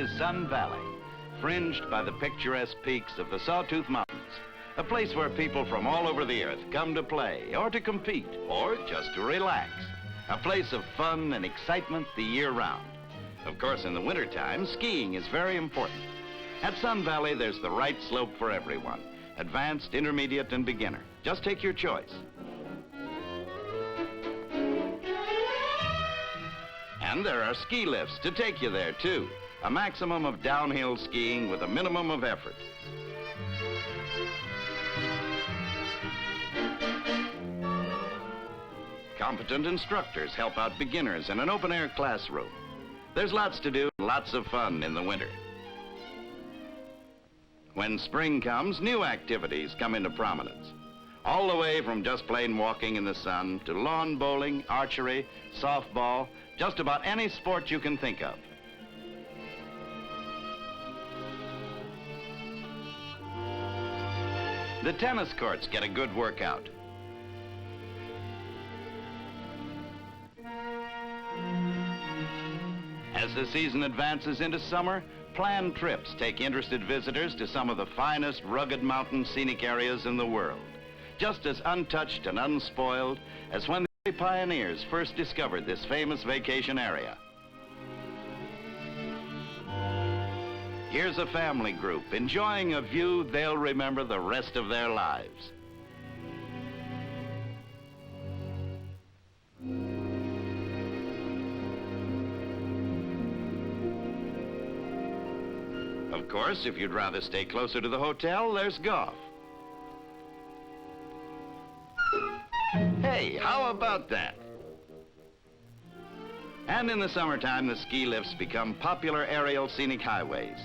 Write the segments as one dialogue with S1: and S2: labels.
S1: is Sun Valley, fringed by the picturesque peaks of the Sawtooth Mountains, a place where people from all over the earth come to play, or to compete, or just to relax. A place of fun and excitement the year round. Of course, in the wintertime, skiing is very important. At Sun Valley, there's the right slope for everyone. Advanced, intermediate, and beginner. Just take your choice. And there are ski lifts to take you there, too. A maximum of downhill skiing with a minimum of effort. Competent instructors help out beginners in an open-air classroom. There's lots to do, lots of fun in the winter. When spring comes, new activities come into prominence. All the way from just plain walking in the sun to lawn bowling, archery, softball, just about any sport you can think of. The tennis courts get a good workout. As the season advances into summer, planned trips take interested visitors to some of the finest rugged mountain scenic areas in the world, just as untouched and unspoiled as when the pioneers first discovered this famous vacation area. Here's a family group enjoying a view they'll remember the rest of their lives. Of course, if you'd rather stay closer to the hotel, there's golf. Hey, how about that? And in the summertime, the ski lifts become popular aerial scenic highways.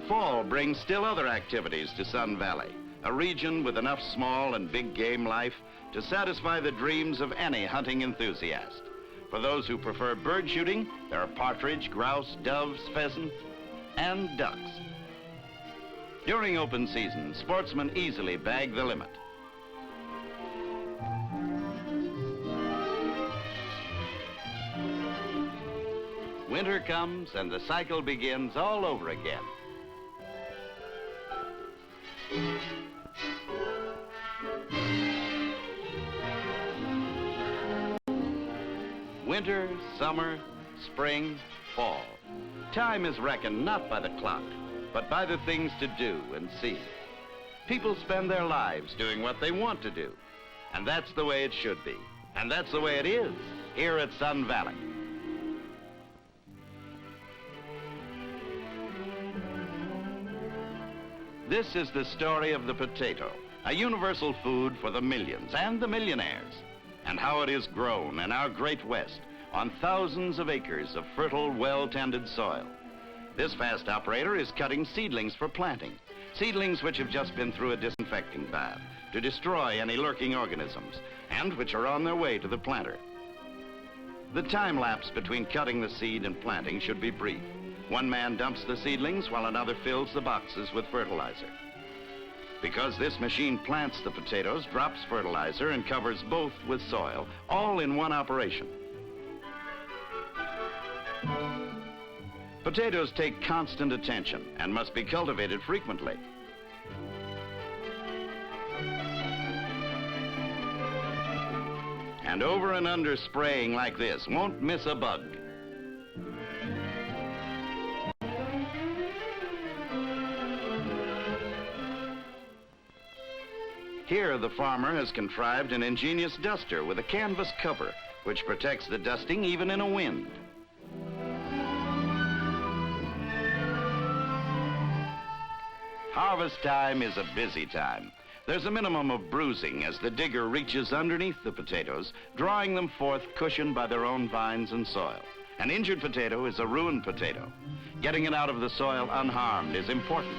S1: Fall brings still other activities to Sun Valley, a region with enough small and big game life to satisfy the dreams of any hunting enthusiast. For those who prefer bird shooting, there are partridge, grouse, doves, pheasants, and ducks. During open season, sportsmen easily bag the limit. Winter comes and the cycle begins all over again. Winter, summer, spring, fall. Time is reckoned not by the clock, but by the things to do and see. People spend their lives doing what they want to do, and that's the way it should be. And that's the way it is here at Sun Valley. This is the story of the potato, a universal food for the millions and the millionaires, and how it is grown in our great West on thousands of acres of fertile, well-tended soil. This fast operator is cutting seedlings for planting, seedlings which have just been through a disinfecting bath to destroy any lurking organisms, and which are on their way to the planter. The time lapse between cutting the seed and planting should be brief. One man dumps the seedlings while another fills the boxes with fertilizer. Because this machine plants the potatoes, drops fertilizer, and covers both with soil, all in one operation. Potatoes take constant attention and must be cultivated frequently. And over and under spraying like this won't miss a bug. Here, the farmer has contrived an ingenious duster with a canvas cover, which protects the dusting even in a wind. Harvest time is a busy time. There's a minimum of bruising as the digger reaches underneath the potatoes, drawing them forth cushioned by their own vines and soil. An injured potato is a ruined potato. Getting it out of the soil unharmed is important,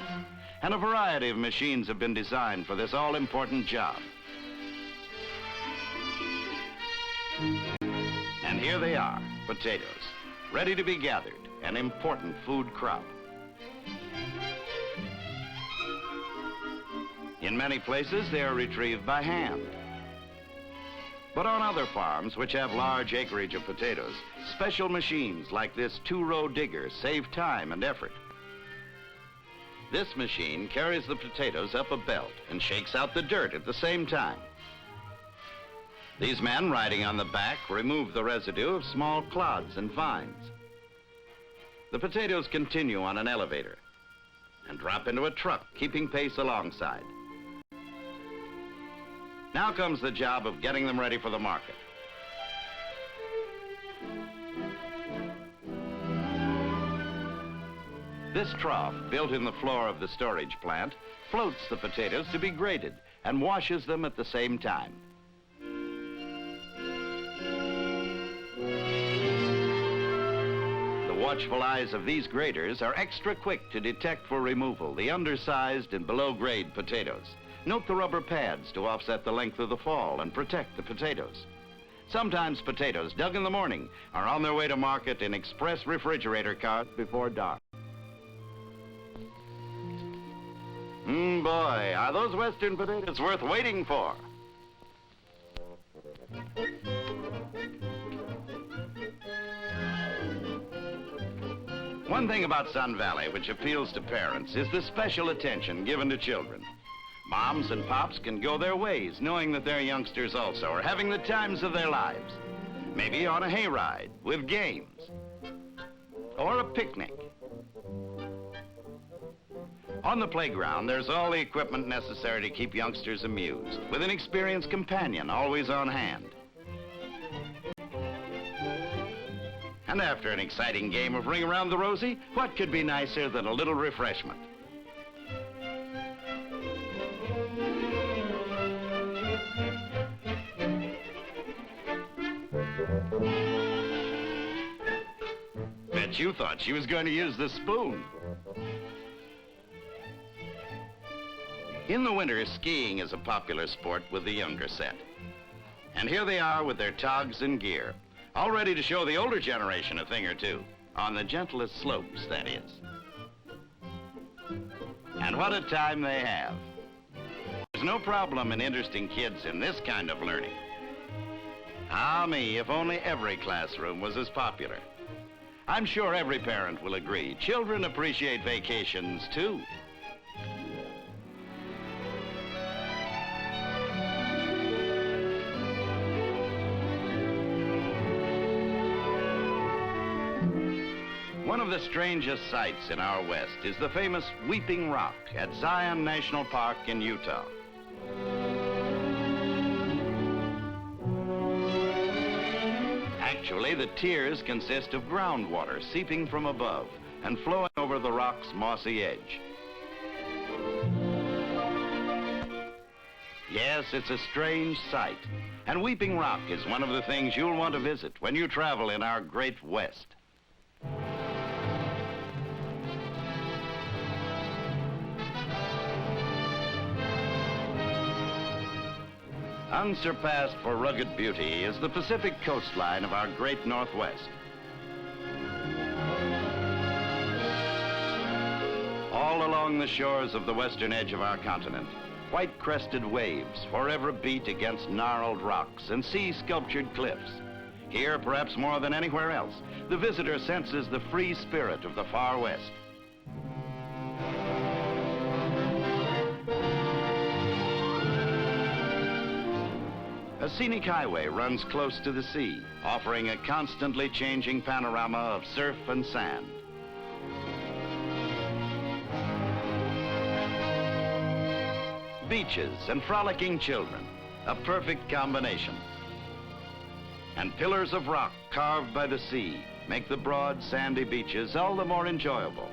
S1: and a variety of machines have been designed for this all-important job. And here they are, potatoes, ready to be gathered, an important food crop. In many places, they are retrieved by hand. But on other farms which have large acreage of potatoes, special machines like this 2-row digger save time and effort. This machine carries the potatoes up a belt and shakes out the dirt at the same time. These men riding on the back remove the residue of small clods and vines. The potatoes continue on an elevator and drop into a truck, keeping pace alongside. Now comes the job of getting them ready for the market. This trough, built in the floor of the storage plant, floats the potatoes to be graded and washes them at the same time. The watchful eyes of these graders are extra quick to detect for removal the undersized and below-grade potatoes. Note the rubber pads to offset the length of the fall and protect the potatoes. Sometimes potatoes dug in the morning are on their way to market in express refrigerator cars before dark. Boy, are those Western potatoes worth waiting for. One thing about Sun Valley which appeals to parents is the special attention given to children. Moms and pops can go their ways knowing that their youngsters also are having the times of their lives. Maybe on a hayride with games or a picnic. On the playground, there's all the equipment necessary to keep youngsters amused, with an experienced companion always on hand. And after an exciting game of Ring Around the Rosie, what could be nicer than a little refreshment? Bet you thought she was going to use the spoon. In the winter, skiing is a popular sport with the younger set. And here they are with their togs and gear, all ready to show the older generation a thing or two, on the gentlest slopes, that is. And what a time they have. There's no problem in interesting kids in this kind of learning. Ah, me, if only every classroom was as popular. I'm sure every parent will agree. Children appreciate vacations, too. One of the strangest sights in our West is the famous Weeping Rock at Zion National Park in Utah. Actually, the tears consist of groundwater seeping from above and flowing over the rock's mossy edge. Yes, it's a strange sight, and Weeping Rock is one of the things you'll want to visit when you travel in our great West. Unsurpassed for rugged beauty is the Pacific coastline of our great Northwest. All along the shores of the western edge of our continent, white-crested waves forever beat against gnarled rocks and sea-sculptured cliffs. Here, perhaps more than anywhere else, the visitor senses the free spirit of the far west. A scenic highway runs close to the sea, offering a constantly changing panorama of surf and sand. Beaches and frolicking children, a perfect combination. And pillars of rock carved by the sea make the broad, sandy beaches all the more enjoyable.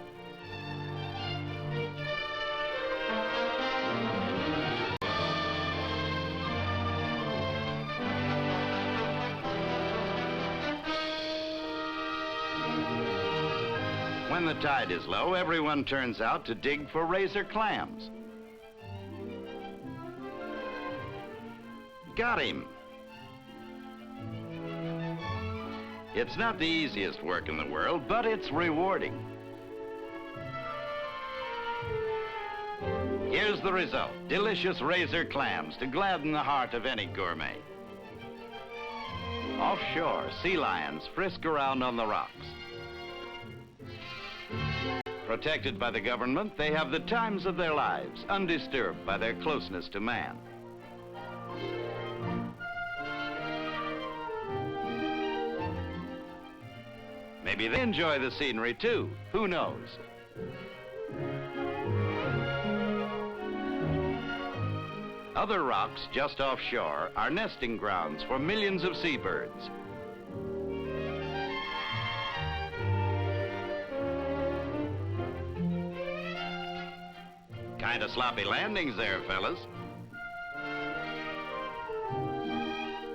S1: When the tide is low, everyone turns out to dig for razor clams. Got him. It's not the easiest work in the world, but it's rewarding. Here's the result: delicious razor clams to gladden the heart of any gourmet. Offshore, sea lions frisk around on the rocks. Protected by the government, they have the times of their lives, undisturbed by their closeness to man. Maybe they enjoy the scenery too, who knows? Other rocks just offshore are nesting grounds for millions of seabirds. Kind of sloppy landings there, fellas.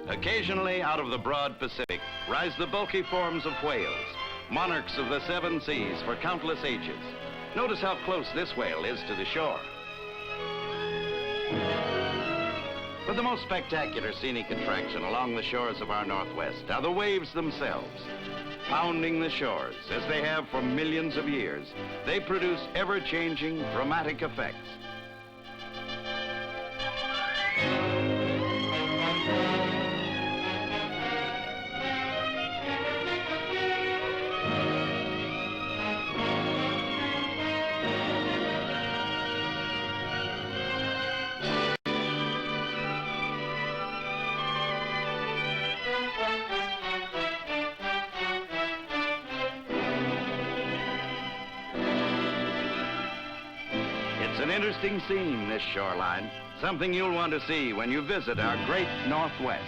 S1: Occasionally, out of the broad Pacific, rise the bulky forms of whales, monarchs of the seven seas for countless ages. Notice how close this whale is to the shore. But the most spectacular scenic attraction along the shores of our Northwest are the waves themselves. Pounding the shores, as they have for millions of years, they produce ever-changing, dramatic effects. It's an interesting scene, this shoreline, something you'll want to see when you visit our great Northwest.